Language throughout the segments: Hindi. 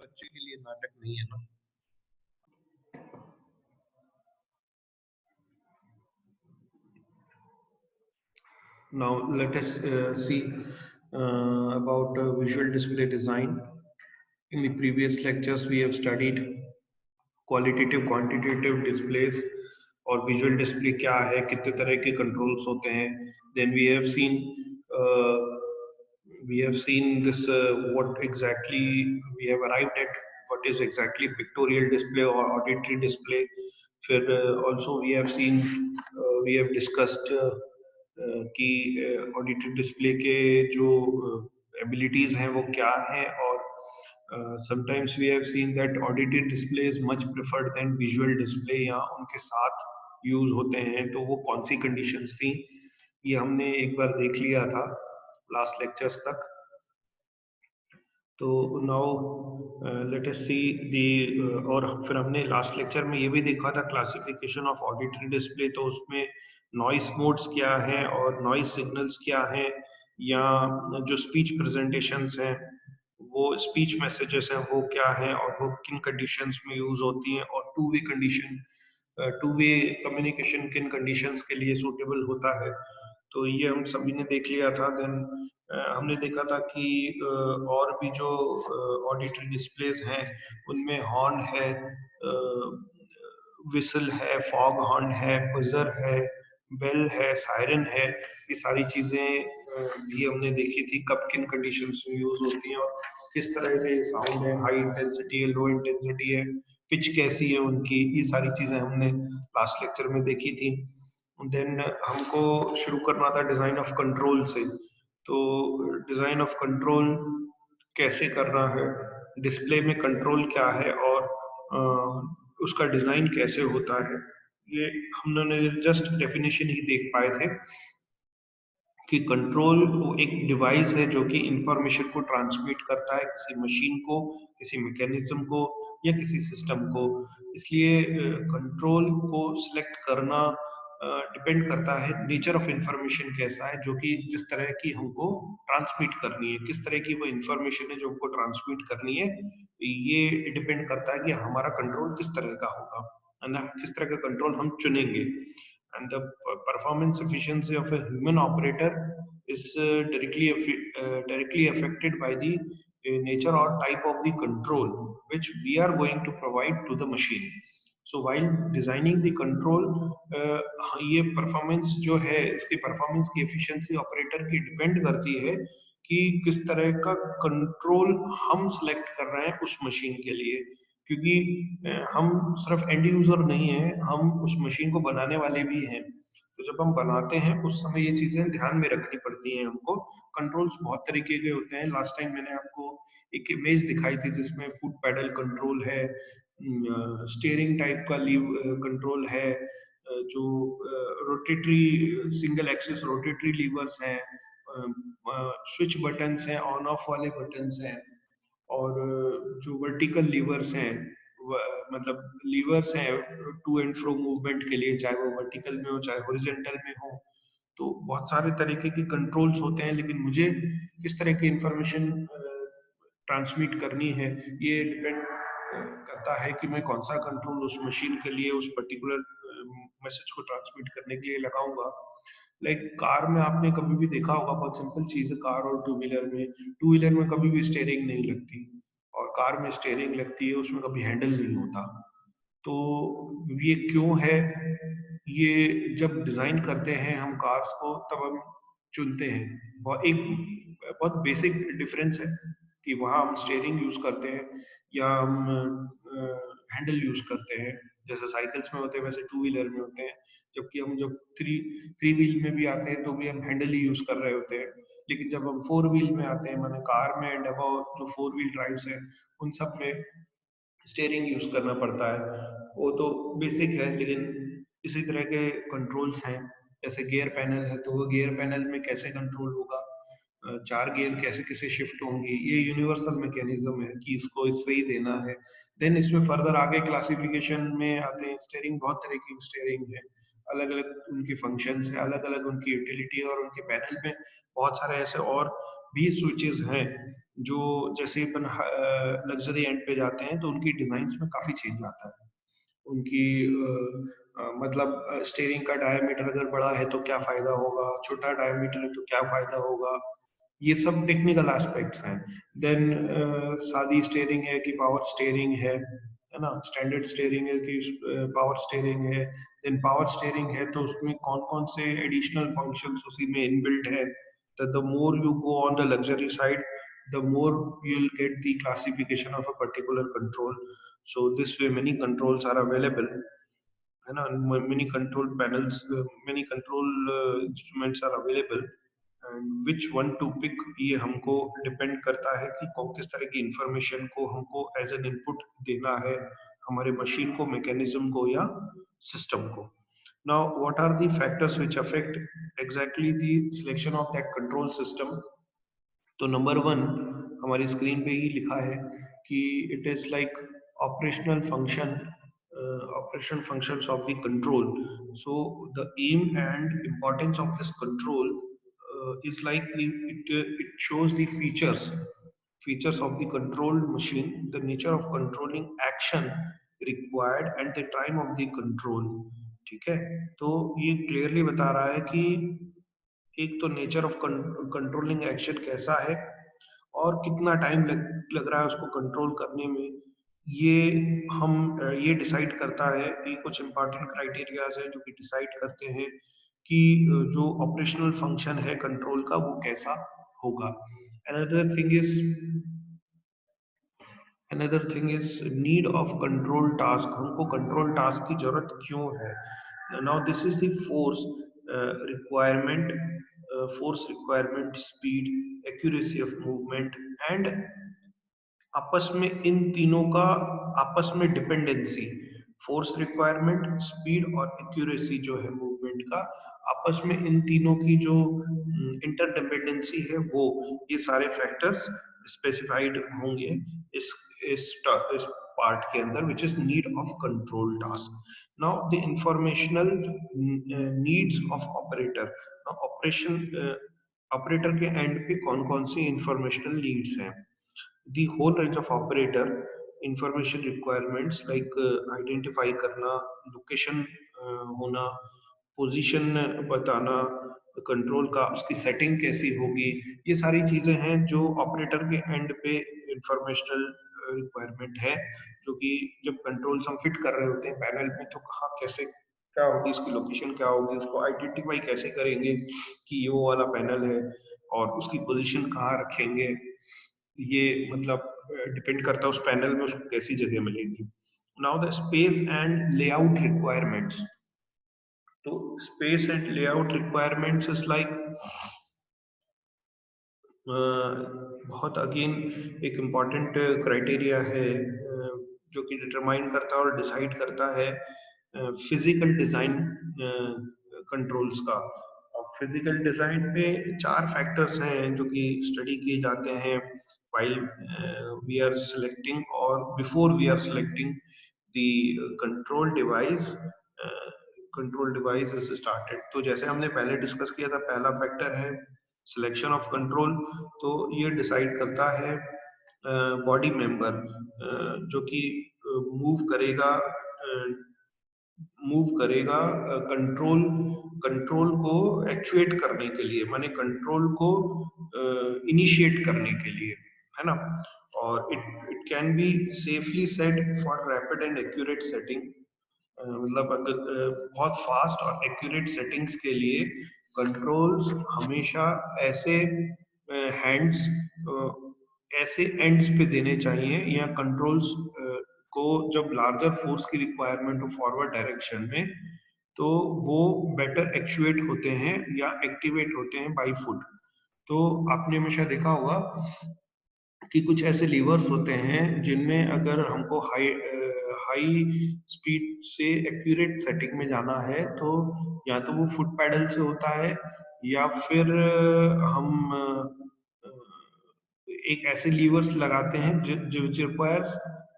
बच्चे के लिए नाटक नहीं है ना। Now let us see about visual display design. In the previous lectures, we have studied qualitative, quantitative displays और visual display क्या है, कितने तरह के controls होते हैं. Then we have seen this what exactly we have arrived at, what is exactly pictorial display or auditory display. फिर also we have discussed कि ऑडिटरी डिस्प्ले के जो एबिलिटीज हैं वो क्या हैं, और sometimes we have seen that auditory display is much preferred than visual display, या उनके साथ यूज होते हैं. तो वो कौन सी कंडीशंस थी ये हमने एक बार देख लिया था लास्ट लेक्चर्स तक. तो नाउ लेट अस सी दी, और फिर हमने लास्ट लेक्चर में ये भी देखा था क्लासिफिकेशन ऑफ ऑडिटरी डिस्प्ले. तो उसमें नॉइस मोड्स क्या हैं और नॉइस सिग्नल्स क्या हैं, या जो स्पीच प्रेजेंटेशंस हैं वो स्पीच मैसेजेस हैं वो क्या हैं, और वो किन कंडीशंस में यूज होती हैं, और टू वे कम्युनिकेशन किन कंडीशंस के लिए सूटेबल होता है. तो ये हम सभी ने देख लिया था. देन हमने देखा था कि और भी जो ऑडिटरी डिस्प्लेज हैं उनमें हॉर्न है, विसल है, फॉग हॉर्न है, बजर है, बेल है, सायरन है. ये सारी चीजें भी हमने देखी थी कब किन कंडीशंस में यूज होती हैं और किस तरह के साउंड है, हाई इंटेंसिटी है, लो इंटेंसिटी है, पिच कैसी है उनकी. ये सारी चीजें हमने लास्ट लेक्चर में देखी थी. देन हमको शुरू करना था डिजाइन ऑफ कंट्रोल से. तो डिजाइन ऑफ कंट्रोल कैसे करना है, डिस्प्ले में कंट्रोल क्या है, और उसका डिजाइन कैसे होता है, ये हमने जस्ट डेफिनेशन ही देख पाए थे कि कंट्रोल वो एक डिवाइस है जो कि इंफॉर्मेशन को ट्रांसमिट करता है किसी मशीन को, किसी मैकेनिज्म को, या किसी सिस्टम को. इसलिए कंट्रोल को सिलेक्ट करना डिपेंड करता है नेचर ऑफ इंफॉर्मेशन कैसा है जो कि जिस तरह की हमको ट्रांसमिट करनी है, किस तरह की वो इंफॉर्मेशन है जो हमको ट्रांसमिट करनी है. ये डिपेंड करता है कि हमारा कंट्रोल किस तरह का होगा, है ना, किस तरह का कंट्रोल हम चुनेंगे. And the performance efficiency of a human operator is directly affected by the nature or type of the control which we are going to provide to the machine. So while designing the control, ये performance जो है इसकी performance की efficiency operator की depend करती है कि किस तरह का control हम select कर रहे हैं उस machine के लिए. क्योंकि हम सिर्फ एंड यूजर नहीं है, हम उस मशीन को बनाने वाले भी हैं. तो जब हम बनाते हैं उस समय ये चीजें ध्यान में रखनी पड़ती हैं हमको. कंट्रोल्स बहुत तरीके के होते हैं. लास्ट टाइम मैंने आपको एक इमेज दिखाई थी जिसमें फुट पैडल कंट्रोल है, स्टीयरिंग टाइप का लीव कंट्रोल है, जो rotatory single axis rotatory levers हैं, स्विच बटन्स हैं, ऑन ऑफ वाले बटन्स हैं, और जो वर्टिकल लीवर्स हैं, मतलब लीवर्स हैं टू एंड फ्रो मूवमेंट के लिए, चाहे वो वर्टिकल में हो चाहे हॉरिजॉन्टल में हो. तो बहुत सारे तरीके के कंट्रोल्स होते हैं, लेकिन मुझे किस तरह की इंफॉर्मेशन ट्रांसमिट करनी है ये डिपेंड करता है कि मैं कौन सा कंट्रोल उस मशीन के लिए, उस पर्टिकुलर मैसेज को ट्रांसमिट करने के लिए लगाऊंगा. लाइक कार में आपने कभी भी देखा होगा, बहुत सिंपल चीज है, कार और टू व्हीलर में कभी भी स्टेयरिंग नहीं लगती, और कार में स्टेयरिंग लगती है, उसमें कभी हैंडल नहीं होता. तो ये क्यों है, ये जब डिजाइन करते हैं हम कार्स को तब हम चुनते हैं. बहुत बेसिक डिफरेंस है कि वहां हम स्टेयरिंग यूज करते हैं या हम हैंडल यूज करते हैं. जैसे साइकिल्स में होते हैं वैसे टू व्हीलर में होते हैं, जबकि हम जब थ्री व्हील में भी आते हैं तो भी हम हैंडल ही यूज कर रहे होते हैं. लेकिन जब हम फोर व्हील में आते हैं, माने कार में एंड अबाउट जो फोर व्हील ड्राइव्स हैं उन सब में स्टेयरिंग यूज करना पड़ता है. वो तो बेसिक है, लेकिन इसी तरह के कंट्रोल्स हैं. जैसे गियर पैनल है, तो वो गियर पैनल में कैसे कंट्रोल होगा, चार गियर कैसे कैसे शिफ्ट होंगे, ये यूनिवर्सल मैकेनिज्म है कि इसको इससे ही देना है. देन इसमें फर्दर आगे क्लासिफिकेशन में आते हैं. स्टेयरिंग बहुत तरह की स्टेयरिंग है, अलग अलग उनकी फंक्शंस है, अलग अलग उनकी यूटिलिटी है, और उनके पैनल में बहुत सारे ऐसे और भी स्विचेस हैं जो जैसे अपन लग्जरी एंड पे जाते हैं तो उनकी डिजाइन में काफी चेंज आता है। उनकी मतलब स्टीयरिंग का डायमीटर अगर बड़ा है तो क्या फायदा होगा, छोटा डायमीटर है तो क्या फायदा होगा, ये सब टेक्निकल एस्पेक्ट्स हैं। देन सादी स्टीयरिंग है कि पावर स्टीयरिंग है ना, स्टैंडर्ड स्टीयरिंग है कि पावर स्टीयरिंग है। देन पावर स्टीयरिंग है तो उसमें कौन कौन से एडिशनल फंक्शंस उसी में इनबिल्ट है। The more you go on the luxury side, the more you'll get the classification of a particular control. So this way many controls are available, है ना, many control panels, many control instruments are available, and which one to pick ये हमको डिपेंड करता है कि किस तरह की इंफॉर्मेशन को हमको एज एन इनपुट देना है हमारे मशीन को, मैकेनिज्म को या सिस्टम को। Now, what are the factors which affect exactly the selection of that control system? तो नंबर वन हमारी स्क्रीन पे ही लिखा है कि it is like operational function, operation functions of the control. So the aim and importance of this control is like it shows the features of the controlled machine, the nature of controlling action required and the time of the control। ठीक है, तो ये क्लियरली बता रहा है कि एक तो नेचर ऑफ कंट्रोलिंग एक्शन कैसा है और कितना टाइम लग रहा है उसको कंट्रोल करने में। ये हम ये डिसाइड करता है कि कुछ इंपॉर्टेंट क्राइटेरियाज है जो कि डिसाइड करते हैं कि जो ऑपरेशनल फंक्शन है कंट्रोल का वो कैसा होगा। Another thing is another thing is need of control task, हमको कंट्रोल टास्क की जरूरत क्यों है। Now this is the force requirement, force requirement, speed, accuracy of movement and आपस में इन तीनों का आपस में डिपेंडेंसी, फोर्स रिक्वायरमेंट, स्पीड और एक्यूरेसी जो है मूवमेंट का, आपस में इन तीनों की जो इंटरडिपेंडेंसी है वो, ये सारे फैक्टर्स स्पेसिफाइड होंगे इस इस पार्ट के अंदर, which is need of control task. Now the informational needs of operator. Operation operator के एंड पे कौन कौन सी इंफॉर्मेशनल नीड्स हैं। the whole range of operator information requirements like identify करना, लोकेशन होना, पोजीशन बताना, कंट्रोल का उसकी सेटिंग कैसी होगी, ये सारी चीजें हैं जो ऑपरेटर के एंड पे इंफॉर्मेशनल रिक्वायरमेंट है, जो कि जब कंट्रोल्स हम फिट कर रहे होते हैं पैनल में तो कहाँ कैसे क्या होगी, उसकी लोकेशन क्या होगी, उसको आइडेंटिफाई कैसे करेंगे कि ये वो वाला पैनल है और उसकी पोजीशन कहाँ रखेंगे। ये मतलब डिपेंड करता है उस पैनल में उसको कैसी जगह मिलेगी। Now the space and layout requirements. तो space and layout requirements is like बहुत अगेन एक इम्पॉर्टेंट क्राइटेरिया है जो कि डिटरमाइन करता है और डिसाइड करता है फिजिकल डिजाइन कंट्रोल्स का। फिजिकल डिजाइन पे चार फैक्टर्स हैं जो कि स्टडी किए जाते हैं while we are selecting or before we are selecting the control device, control device is started. तो जैसे हमने पहले डिस्कस किया था, पहला फैक्टर है सिलेक्शन ऑफ कंट्रोल। तो ये डिसाइड करता है बॉडी मेंबर जो कि मूव करेगा कंट्रोल कंट्रोल को एक्चुएट करने के लिए, माने कंट्रोल को इनिशिएट करने के लिए, है ना। और it can be safely set for rapid and accurate setting. मतलब अगर बहुत फास्ट और एक्यूरेट सेटिंग्स के लिए कंट्रोल्स हमेशा ऐसे हैंड्स ऐसे एंड्स पे देने चाहिए, या कंट्रोल्स को जब लार्जर फोर्स की रिक्वायरमेंट हो फॉरवर्ड डायरेक्शन में तो वो बेटर एक्चुएट होते हैं या एक्टिवेट होते हैं बाई फुट। तो आपने हमेशा देखा होगा कि कुछ ऐसे लीवर्स होते हैं जिनमें अगर हमको हाई स्पीड से एक्यूरेट सेटिंग में जाना है तो या तो वो फुट पैडल से होता है या फिर हम एक ऐसे लीवर्स लगाते हैं जो requires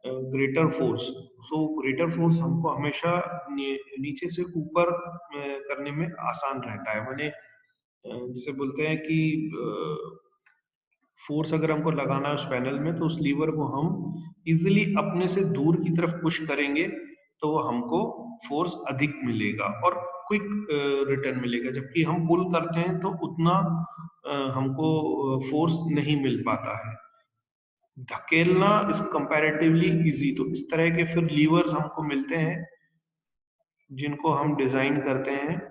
greater force. So greater force हमको हमेशा नीचे से ऊपर करने में आसान रहता है, माने जिसे बोलते हैं कि फोर्स अगर हमको लगाना है उस पैनल में तो उस लीवर को हम इजिली अपने से दूर की तरफ पुश करेंगे तो वो हमको फोर्स अधिक मिलेगा और क्विक रिटर्न मिलेगा, जबकि हम पुल करते हैं तो उतना हमको फोर्स नहीं मिल पाता है। धकेलना इज कंपैरेटिवली इजी। तो इस तरह के फिर लीवर्स हमको मिलते हैं जिनको हम डिजाइन करते हैं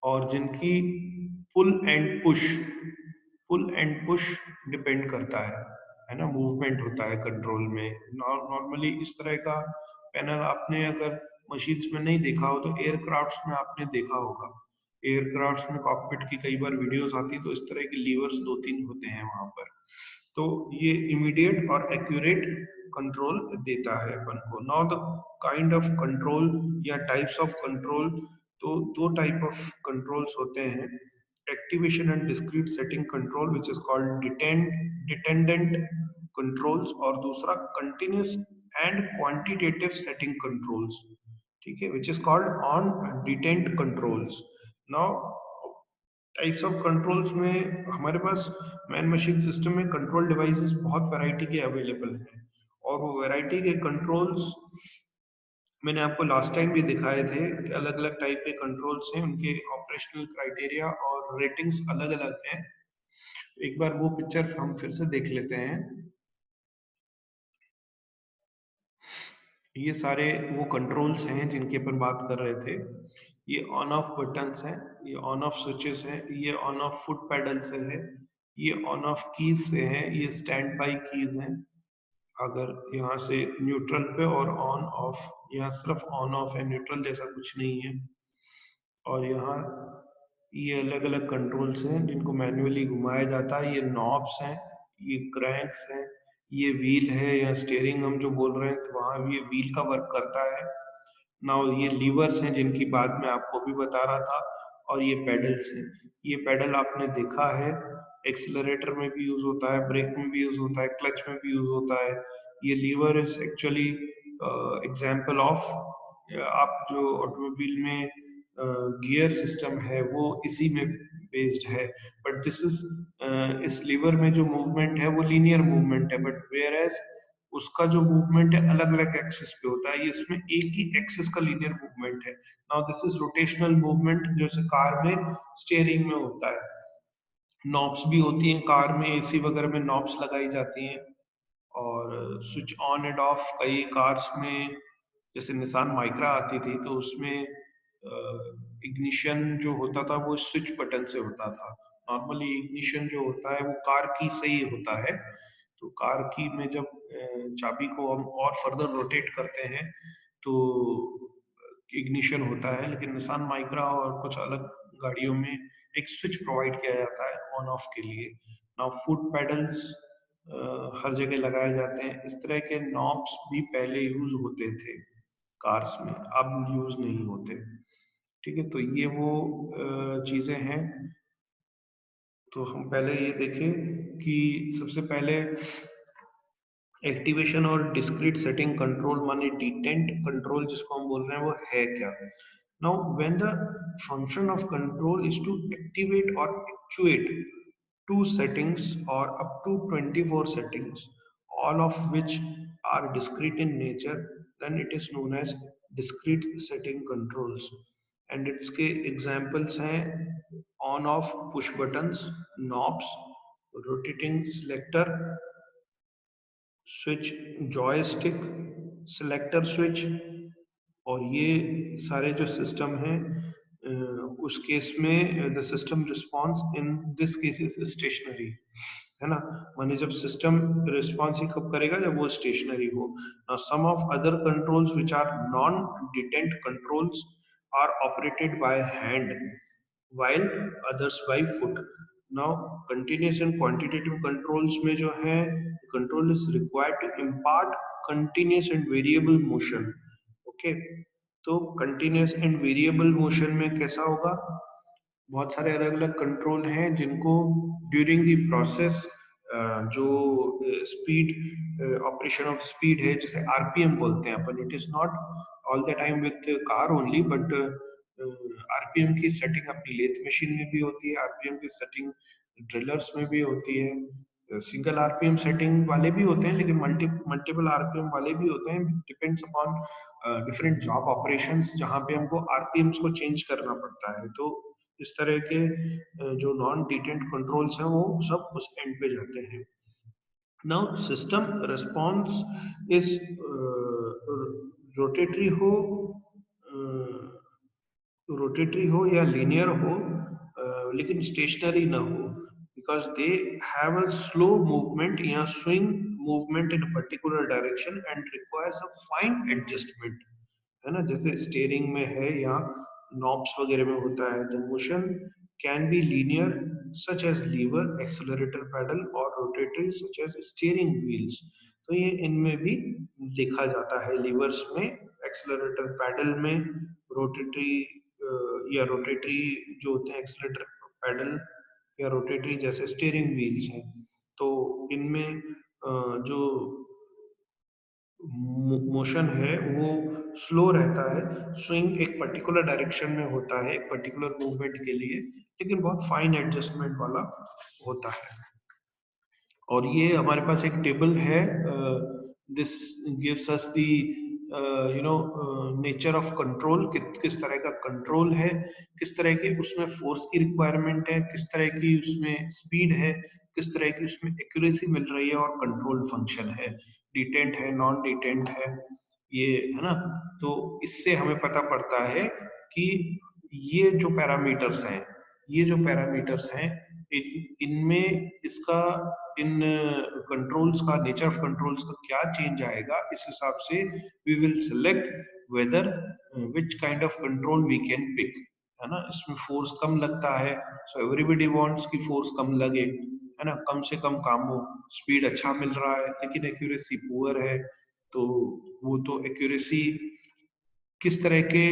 और जिनकी pull and push pull and push depend करता है ना, मूवमेंट होता है कंट्रोल में। नॉर्मली इस तरह का पैनल आपने अगर मशीन्स में नहीं देखा हो तो एयरक्राफ्ट्स में आपने देखा होगा। एयरक्राफ्ट्स में कॉकपिट की कई बार वीडियोस आती तो इस तरह के लीवर्स दो तीन होते हैं वहां पर। तो ये इमीडिएट और एक्यूरेट कंट्रोल देता है अपन को। Now the kind of control या टाइप्स ऑफ कंट्रोल, तो दो टाइप ऑफ कंट्रोल्स होते हैं, activation and discrete setting control which is called detent controls, और दूसरा continuous and quantitative setting controls, ठीक है, which is called on detent controls. Now types of controls में हमारे पास मैन मशीन सिस्टम में कंट्रोल डिवाइसेस बहुत वैरायटी के अवेलेबल हैं, और वो वैरायटी के कंट्रोल्स मैंने आपको लास्ट टाइम भी दिखाए थे। अलग अलग टाइप के कंट्रोल्स हैं, उनके ऑपरेशनल क्राइटेरिया और रेटिंग्स अलग अलग हैं। एक बार वो पिक्चर हम फिर से देख लेते हैं। ये सारे वो कंट्रोल्स हैं जिनके अपन बात कर रहे थे। ये ऑन ऑफ बटन्स हैं, ये ऑन ऑफ स्विचेस हैं, ये ऑन ऑफ फुट पैडल से है, ये ऑन ऑफ कीज से है, ये स्टैंड बाई कीज हैं। अगर यहाँ से न्यूट्रल पे और ऑन ऑफ, यहाँ सिर्फ ऑन ऑफ है, न्यूट्रल जैसा कुछ नहीं है। और यहाँ ये अलग अलग कंट्रोल्स हैं जिनको मैन्युअली घुमाया जाता है। ये नॉब्स हैं, ये क्रैंक्स हैं, ये व्हील है या स्टेयरिंग हम जो बोल रहे हैं, तो वहाँ ये व्हील का वर्क करता है। नाउ ये लीवर्स हैं जिनकी बात मैं आपको भी बता रहा था, और ये पेडल्स हैं। ये पेडल आपने देखा है, एक्सीलरेटर में भी यूज होता है, ब्रेक में भी यूज होता है, क्लच में भी यूज होता है। ये lever is actually example of, आप जो ऑटोमोबाइल में गियर सिस्टम है वो इसी में बेस्ड है। बट दिस इज, इस लीवर में जो मूवमेंट है वो लीनियर मूवमेंट है, बट वेयर एज उसका जो मूवमेंट है अलग अलग एक्सिस पे होता है, ये इसमें एक ही एक्सिस का लीनियर मूवमेंट है। Now this is rotational movement, जैसे कार में स्टीयरिंग में होता है। नॉब्स भी होती हैं कार में, एसी वगैरह में नॉब्स लगाई जाती हैं, और स्विच ऑन एंड ऑफ कई कार्स में, जैसे निसान माइक्रा आती थी तो उसमें इग्निशन जो होता था वो स्विच बटन से होता था। नॉर्मली इग्निशन जो होता है वो कार की से ही होता है। तो कार की में जब चाबी को हम और फर्दर रोटेट करते हैं तो इग्निशन होता है, लेकिन निसान माइक्रा और कुछ अलग गाड़ियों में एक स्विच प्रोवाइड किया जाता है ऑन ऑफ के लिए। नाउ फुट पेडल्स हर जगह लगाए जाते हैं। इस तरह के नॉब्स भी पहले यूज होते थे कार्स में, अब यूज नहीं होते। ठीक है, तो ये वो चीजें हैं। तो हम पहले ये देखें कि सबसे पहले एक्टिवेशन और डिस्क्रीट सेटिंग कंट्रोल माने डिटेंट कंट्रोल जिसको हम बोल रहे हैं वो है क्या। Now when the function of control is to activate और actuate two settings or up to 24 settings, all of which are discrete in nature, then it is known as discrete setting controls. And its के examples हैं on off push buttons, knobs, rotating selector, switch joystick, selector switch। और ये सारे जो सिस्टम हैं उस केस में the system response in this case is stationary, है ना। माने जब सिस्टम रिस्पॉन्स ही कब करेगा, जब वो स्टेशनरी हो। Some of other controls which are non detent controls are operated by hand while others by foot. Now continuous and quantitative controls में जो है, control is required to impart continuous and variable motion। Okay, तो कंटिन्यूस एंड वेरिएबल मोशन में कैसा होगा, बहुत सारे अलग अलग कंट्रोल हैं जिनको ड्यूरिंग द प्रोसेस जो स्पीड ऑपरेशन ऑफ स्पीड है, जैसे आरपीएम बोलते हैं अपन। It is not all the time with car only, but RPM की सेटिंग अपनी लेथ मशीन में भी होती है, आरपीएम की सेटिंग ड्रिलर्स में भी होती है। सिंगल आरपीएम सेटिंग वाले भी होते हैं, लेकिन मल्टीपल आरपीएम वाले भी होते हैं। Depends upon different job operations, जहाँ पे हमको आरपीएम्स को चेंज करना पड़ता है। तो इस तरह के जो नॉन डिटेंट कंट्रोल्स हैं वो सब उस एंड पे जाते हैं। Now system response is rotatory हो, रोटेटरी हो या लीनियर हो, लेकिन स्टेशनरी ना हो, because they have a slow movement या swing movement in particular direction and requires a fine adjustment, है ना। जैसे स्टेयरिंग में है या नॉब्स वगैरह में होता है। The motion can be linear such as lever, accelerator pedal, और rotatory such as steering wheels. तो ये इनमें भी देखा जाता है, लीवर्स में, एक्सेलरेटर पेडल में, रोटेटरी या रोटेटरी जो होते हैं एक्सेलरेटर पेडल या रोटेटरी जैसे स्टीयरिंग व्हील्स हैं। तो इनमें जो मोशन है वो स्लो रहता है। स्विंग एक पर्टिकुलर डायरेक्शन में होता है, एक पर्टिकुलर मूवमेंट के लिए, लेकिन बहुत फाइन एडजस्टमेंट वाला होता है। और ये हमारे पास एक टेबल है, this gives us the nature of control, किस तरह का कंट्रोल है, किस तरह की उसमें फोर्स की रिक्वायरमेंट है, किस तरह की उसमें स्पीड है, किस तरह की उसमें एक्यूरेसी मिल रही है, और कंट्रोल फंक्शन है, डिटेंट है, नॉन डिटेंट है, ये है ना। तो इससे हमें पता पड़ता है कि ये जो पैरामीटर्स हैं, ये जो पैरामीटर्स हैं, इनमें इसका, इन कंट्रोल्स का, नेचर ऑफ कंट्रोल्स का क्या चेंज आएगा, इस हिसाब से we will select whether which kind of control we can pick, है ना। इसमें फोर्स कम लगता है, सो एवरीबडी वांट्स कि फोर्स कम लगे, है ना, कम से कम काम हो। स्पीड अच्छा मिल रहा है लेकिन एक्यूरेसी पुअर है, तो वो तो एक्यूरेसी, किस तरह के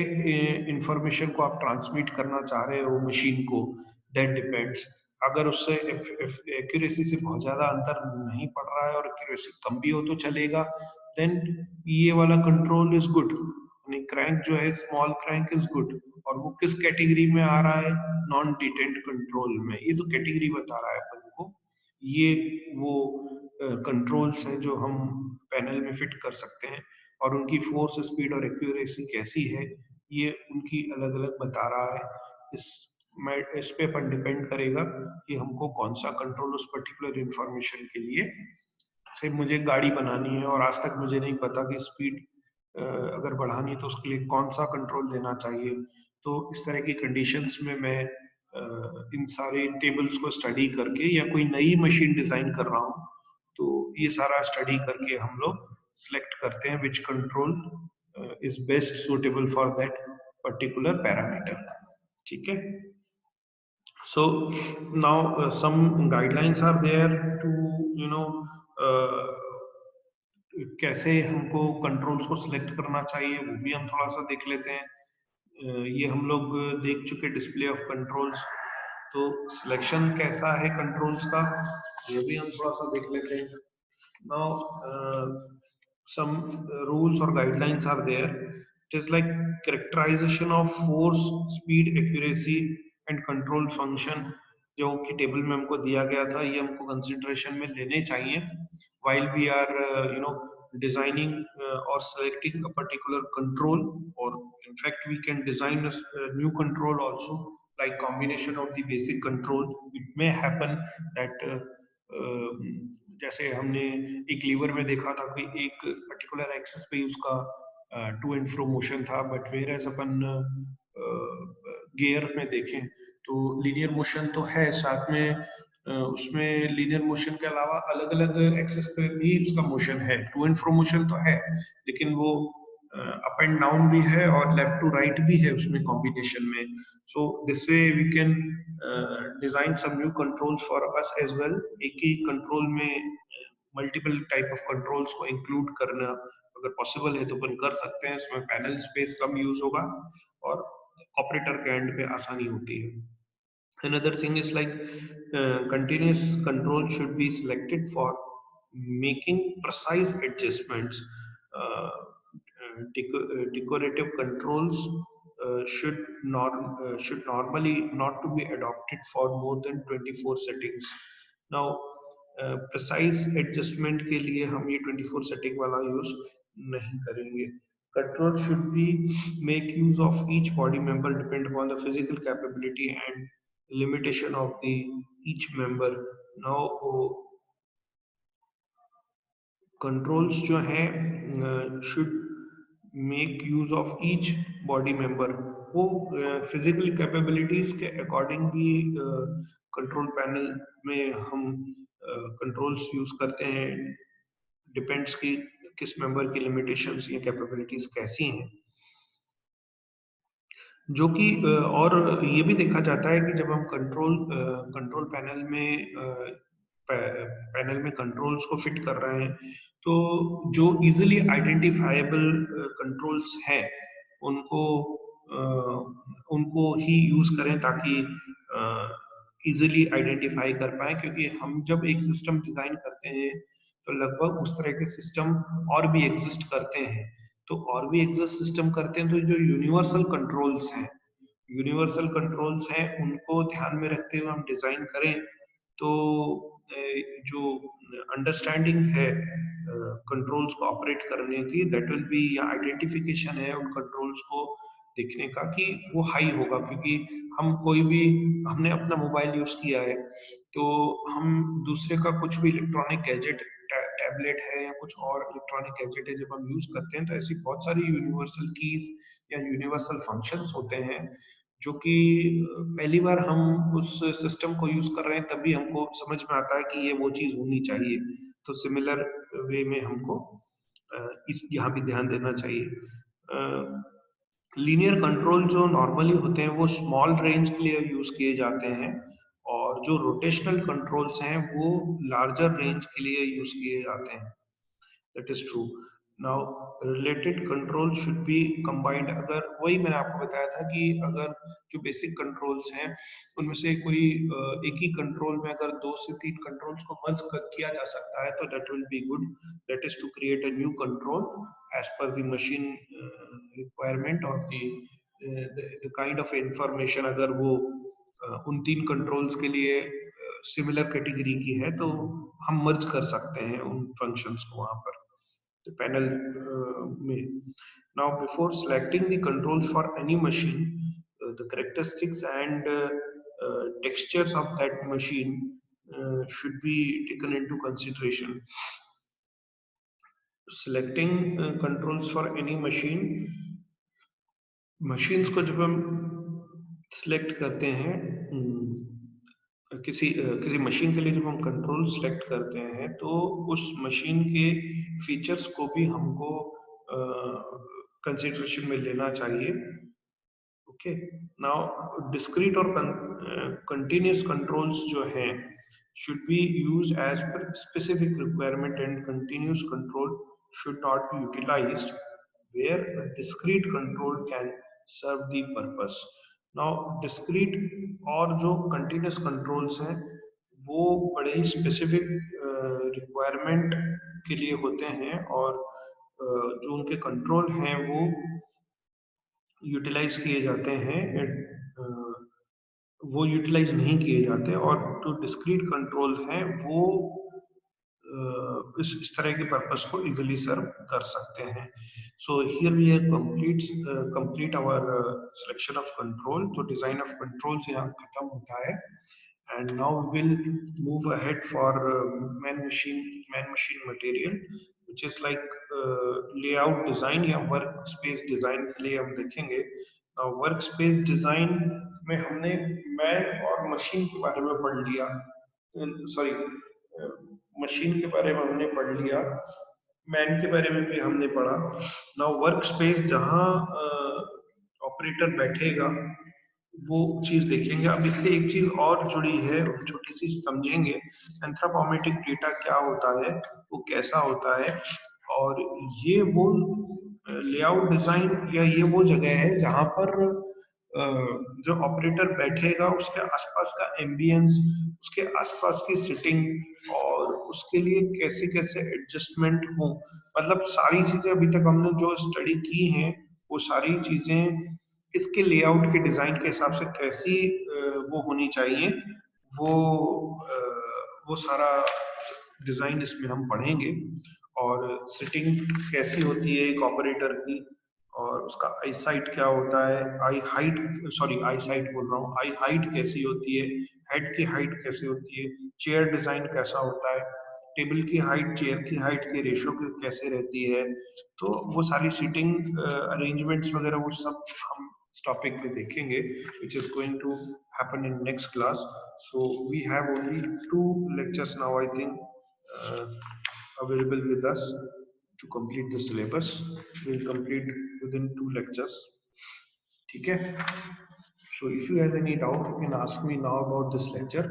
इंफॉर्मेशन को आप ट्रांसमिट करना चाह रहे हो मशीन को, दैट डिपेंड्स। अगर उससे एक्यूरेसी से बहुत ज्यादा अंतर नहीं पड़ रहा है और एक्यूरेसी कम भी हो तो चलेगा, देन ये वाला कंट्रोल इज गुड। क्रैंक जो है, स्मॉल क्रैंक इज गुड। और वो किस कैटेगरी में आ रहा है, नॉन डिटेंट कंट्रोल में। ये तो कैटेगरी बता रहा है अपन को। ये वो कंट्रोल्स हैं जो हम पैनल में फिट कर सकते हैं, और उनकी फोर्स, स्पीड और एक्यूरेसी कैसी है, ये उनकी अलग अलग बता रहा है। इस इस पे अपन डिपेंड करेगा कि हमको कौन सा कंट्रोल उस पर्टिकुलर इंफॉर्मेशन के लिए। से मुझे गाड़ी बनानी है और आज तक मुझे नहीं पता कि स्पीड अगर बढ़ानी है तो उसके लिए कौन सा कंट्रोल देना चाहिए। तो इस तरह की कंडीशंस में मैं इन सारे टेबल्स को स्टडी करके, या कोई नई मशीन डिजाइन कर रहा हूँ तो ये सारा स्टडी करके हम लोग सिलेक्ट करते हैं which control is best suitable for that particular parameter. ठीक है। So now some guidelines are there to, you know, uh, कैसे हमको कंट्रोल्स को सिलेक्ट करना चाहिए, वो भी हम थोड़ा सा देख लेते हैं। ये हम लोग देख चुके डिस्प्ले ऑफ कंट्रोल्स, तो सिलेक्शन कैसा है कंट्रोल्स का, ये भी हम थोड़ा सा देख लेते हैं। Now, some rules or guidelines are there. It is like characterization of force, speed, accuracy and control function, जो कि टेबल में हमको दिया गया था, ये हमको कंसिडरेशन में लेने चाहिए while we are designing or selecting a particular control, or in fact we can design a new control also, like combination of the basic control. It may happen that जैसे हमने एक लीवर में देखा था कि एक पर्टिकुलर एक्सिस पे उसका टू एंड फ्रो मोशन था, बट वेयर अपन गियर में देखें तो लीनियर मोशन तो है, साथ में उसमें लीनियर मोशन के अलावा अलग अलग एक्सिस पे भी उसका मोशन है, टू एंड फ्रो मोशन तो है, लेकिन वो अप एंड डाउन भी है और लेफ्ट टू राइट भी है उसमें कॉम्बिनेशन में। So this way we can design some new controls for us as well. एक ही कंट्रोल में मल्टीपल टाइप ऑफ कंट्रोल्स को इंक्लूड करना अगर पॉसिबल है तो अपन कर सकते हैं। इसमें पैनल स्पेस कम यूज होगा और ऑपरेटर के एंड पे आसानी होती है। Another thing is like continuous control should be selected for making precise adjustments. Decorative controls should normally not to be adopted for more than 24 settings. Now, precise adjustment के लिए हम ये 24 सेटिंग वाला यूज नहीं करेंगे. Control should be make use of each body member depend upon the physical capability and limitation of the each member. Now controls जो हैं should make use of each body member. वो physical capabilities के according भी control panel में हम controls use करते हैं. Depends कि किस member की limitations या capabilities कैसी हैं. जो कि और ये भी देखा जाता है कि जब हम कंट्रोल पैनल में कंट्रोल्स को फिट कर रहे हैं तो जो इजीली आइडेंटिफाइबल कंट्रोल्स हैं उनको उनको ही यूज करें ताकि इजीली आइडेंटिफाई कर पाए, क्योंकि हम जब एक सिस्टम डिजाइन करते हैं तो लगभग उस तरह के सिस्टम और भी एग्जिस्ट करते हैं. तो और भी एग्जिस्ट सिस्टम करते हैं तो जो यूनिवर्सल कंट्रोल्स हैं उनको ध्यान में रखते हुए हम डिजाइन करें तो जो अंडरस्टैंडिंग है कंट्रोल्स को ऑपरेट करने की, दैट विल बी, या आइडेंटिफिकेशन है उन कंट्रोल्स को देखने का कि वो हाई होगा. क्योंकि हम कोई भी, हमने अपना मोबाइल यूज किया है तो हम दूसरे का कुछ भी इलेक्ट्रॉनिक गैजेट, टैबलेट है या कुछ और इलेक्ट्रॉनिक गैजेट है, जब हम यूज करते हैं तो ऐसी बहुत सारी यूनिवर्सल कीज या यूनिवर्सल फंक्शंस होते हैं जो कि पहली बार हम उस सिस्टम को यूज कर रहे हैं तभी हमको समझ में आता है कि ये वो चीज होनी चाहिए. तो सिमिलर वे में हमको इस यहाँ भी ध्यान देना चाहिए. लीनियर कंट्रोल जो नॉर्मली होते हैं वो स्मॉल रेंज के लिए यूज किए जाते हैं और जो रोटेशनल कंट्रोल्स हैं वो लार्जर रेंज के लिए यूज किए जाते हैं. That is true. Now related control should be combined. अगर वही मैंने आपको बताया था कि अगर जो बेसिक कंट्रोल्स हैं उनमें से कोई एक ही कंट्रोल में अगर 2 से 3 कंट्रोल्स को मर्ज किया जा सकता है तो that will be good. That is to create a new control as per the machine requirement और द काइंड ऑफ इंफॉर्मेशन. अगर वो उन 3 कंट्रोल्स के लिए सिमिलर कैटेगरी की है तो हम मर्ज कर सकते हैं उन फंक्शंस को वहां पर panel में. Now, before selecting the controls for any machine, the characteristics and textures of that machine should be taken into consideration. Selecting controls for any machine, machines को जब हम select करते हैं, किसी मशीन के लिए जब हम कंट्रोल सेलेक्ट करते हैं तो उस मशीन के फीचर्स को भी हमको कंसिडरेशन में लेना चाहिए. ओके. नाउ डिस्क्रीट और कंटिन्यूस कंट्रोल्स जो हैं should be used as per specific requirement and continuous control should not be utilized where a discrete control can serve the purpose. Now discrete और जो continuous controls हैं वो बड़े ही specific requirement के लिए होते हैं और जो उनके कंट्रोल हैं वो यूटिलाइज किए जाते हैं, वो यूटिलाइज नहीं किए जाते और जो डिस्क्रीट कंट्रोल हैं वो इस तरह के पर्पस को इजीली सर्व कर सकते हैं. So here we have complete our selection of control. तो डिजाइन ऑफ कंट्रोल्स यहाँ खत्म होता है. And now we will move ahead for man-machine material, which is like layout design या workspace design के लिए हम देखेंगे. Workspace design में हमने man और machine के बारे में पढ़ लिया. सॉरी, मशीन के बारे में हमने पढ़ लिया, मैन के बारे में भी हमने पढ़ा. नाउ वर्क स्पेस जहाँ ऑपरेटर बैठेगा वो चीज देखेंगे. अब इससे एक चीज और जुड़ी है, छोटी सी समझेंगे. एंथ्रोपोमेट्रिक डेटा क्या होता है, वो कैसा होता है, और ये वो लेआउट डिजाइन या ये वो जगह है जहां पर जो ऑपरेटर बैठेगा उसके आसपास का एम्बियंस, उसके आसपास की सिटिंग और उसके लिए कैसे कैसे एडजस्टमेंट हो. मतलब सारी चीजें अभी तक हमने जो स्टडी की हैं वो सारी चीजें इसके लेआउट के डिजाइन के हिसाब से कैसी वो होनी चाहिए, वो वो सारा डिजाइन इसमें हम पढ़ेंगे, और सिटिंग कैसी होती है एक ऑपरेटर की, और उसका आई साइट क्या होता है, आई हाइट, सॉरी आई साइट बोल रहा हूँ, आई हाइट कैसी होती है, हेड की हाइट कैसे होती है, चेयर डिजाइन कैसा होता है, टेबल की हाइट चेयर की हाइट के रेशो के कैसे रहती है। तो वो सारी सीटिंग अरेंजमेंट्स वगैरह वो सब हम इस टॉपिक पे देखेंगे, which is going to happen in next class. So we have only 2 lectures now, I think, uh, available with us to complete the syllabus. We'll complete within 2 lectures. ठीक है? So if you have any doubt, you can ask me now about this lecture.